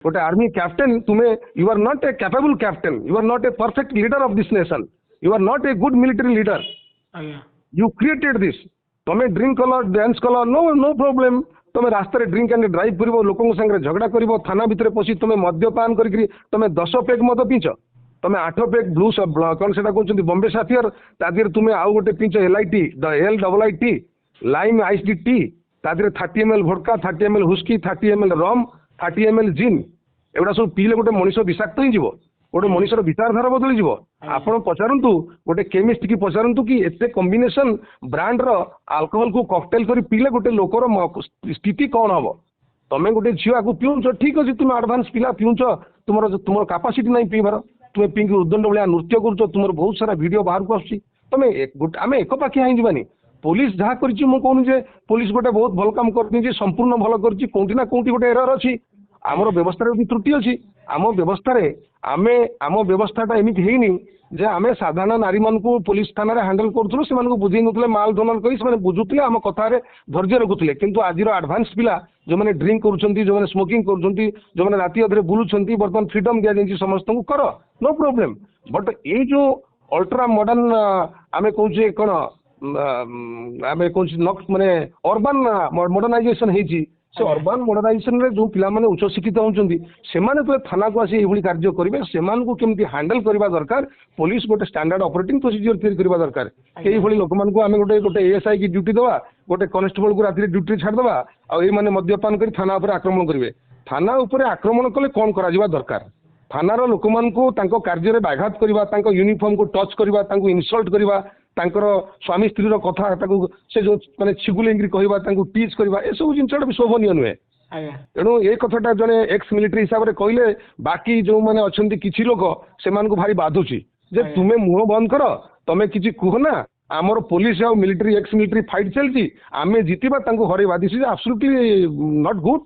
गोटे army captain तुम्हें you are not a capable captain, you are not a perfect leader of this nation, you are not a good military leader, you created this. तुम्हें drink colour dance colour no no problem, तुम्हें रास्ता drink and drive कर लोक संगे झगड़ा कर थाना भितर पशि तुम्हें मद्यपान कर तुम्हें 10 पेग मद पीच, तुम्हें 8 पेग ब्लू कौन से कहते बॉम्बे साफियर तादेह तुम्हें आउ गोटे peach LIT LIIT lime iced tea तादेह 30 ml vodka 30 ml whisky 30 ml rum 30 ml gin एगुड़ा सब पीले गोटे मनीष विषाक्त हो गोटे मनीषर विचारधारा बदली जीव। आपण पचारतु गोटे केमिस्ट की पचारतु कि एते कॉम्बिनेशन ब्रांड रो अल्कोहल को कॉकटेल कर पीले गोटे लोकर स्थिति कौन हम। तमें गोटे झील को पीउच ठीक अच्छे तुम आडभांस पिला पीउच तुम कैपेसिटी नहीं पीबार तुम पिंक उद्दंड भाया नृत्य कर तुम बहुत सारा वीडियो बाहर को आम एक पाखिया ही जानी। पुलिस जहाँ कर पुलिस गोटे बहुत भल काम कर संपूर्ण भल कर कौटी ना कौटी गोटे एरर अच्छी आमर व्यवस्था भी त्रुटि अच्छी। आम व्यवस्था आमे आम व्यवस्थाटा एमती है जे आम साधारण नारी मान पुलिस थाना हैंडल करूँ से बुझे नुले माल धनन कर बुझुले आम कथार धैर्य रखुले किंतु आज एडभांस पिला जो मैंने ड्रिंक करुँच जो मैंने स्मोकिंग कर राति अधे बुलूं बर्तमान फ्रीडम दि जाए समस्त को कर नो प्रोब्लेम। बट ये जो अल्ट्रा मॉडर्न आम कहे कौन आम कहे माने अर्बान मॉडर्नाइजेशन है से अर्बान मॉडर्नाइजेशन रे जो पिला माने उच्च शिक्षित होउचंदी सेमाने तो थाना को आसी एभली कार्य करिवे सेमान को केमती हैंडल करबा दरकार। पुलिस गोटे स्टैंडर्ड ऑपरेटिंग प्रोसीजर तैयार करबा दरकार। एई भली लोक मान को आमे गोटे गोटे एएसआई की ड्यूटी दवा गोटे कांस्टेबल को राति ड्यूटी छाड़ दवा आ ए माने मद्यपान करी थाना ऊपर आक्रमण करिवे। थाना ऊपर आक्रमण कले कोन करा जिबा दरकार। थानार लोक मान को तांको कार्य रे व्याघात करबा तांको यूनिफॉर्म को टच करबा तांको इंसल्ट करबा तांकर स्वामी स्त्री कथा से जो माने छिगुलेंगी कहवा टीच करवा ए सब जिनसा भी शोभनीय नुहे। तेणु ये कथाटा जड़े एक्स मिलिट्री हिसाब से कहले बाकी जो मैंने अच्छा किसी लोक से भारी बाधुची जे तुम्हें मुह बंद कर तुम्हें किसी कहना आमर पुलिस आ मिलिट्री एक्स मिलिट्री फाइट चलती आम जितवा हरवा this is absolutely not good,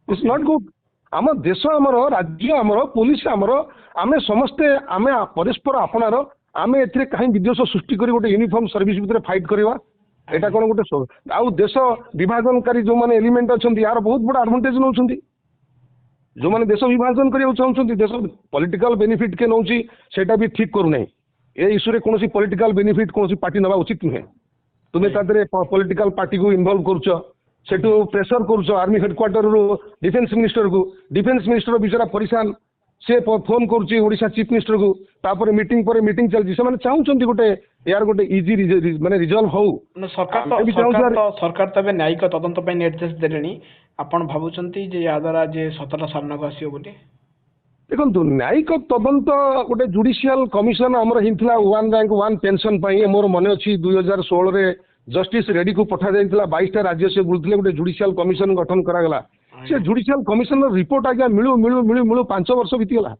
it's not good. आम देश आमर राज्य आमर पुलिस आमर आम समस्ते आम परस्पर आपणार आम ए कहीं विद्वेष सृष्टि कर गोटे यूनिफॉर्म सर्विस भितर फाइट करवा एटा कौन गोटे आउ देश विभाजनकारी जो मैंने एलिमेंट अच्छा यार बहुत बड़ा एडवांटेज नौ जो मैंने देश विभाजन करने चाहते देश पॉलिटिकल बेनिफिट के नौ भी ठीक करूना ए इश्यू रे कौन पॉलिटिकल बेनिफिट कौन पार्टी नवा उचित नुहे। तुम्हें तादे पॉलिटिकल पार्टी को इन्वॉल्व करूँ प्रेसर करूँ आर्मी हेडक्वार्टर रू डिफेन्स मिनिस्टर बेचारा परेशान से फोन करुच्ची ओडिशा चीफ मिनिस्टर को तापर मीटिंग चलती से चाहते गोटे यार गोटे इजी माने रिजल्व हो। सरकार तबे न्यायिक तदंत पे निर्देश देलेनी आपण भाबुचंती जे या द्वारा जे सतता सामना को आसीयो बोली देखो न्यायिक तदंत गोटे जुडिशियल कमिशन आमर हिंथला 1 रैंक 1 पेंशन पई मोर मने अछि 2016 रे जस्टिस रेड्डी को पठा जाइतला 22टा राज्य से बुलथिले गोटे जुडिशियल कमिशन गठन करा गला से जुडिशियल कमिशन रिपोर्ट आज्ञा मिलू 5 वर्ष बीतीगला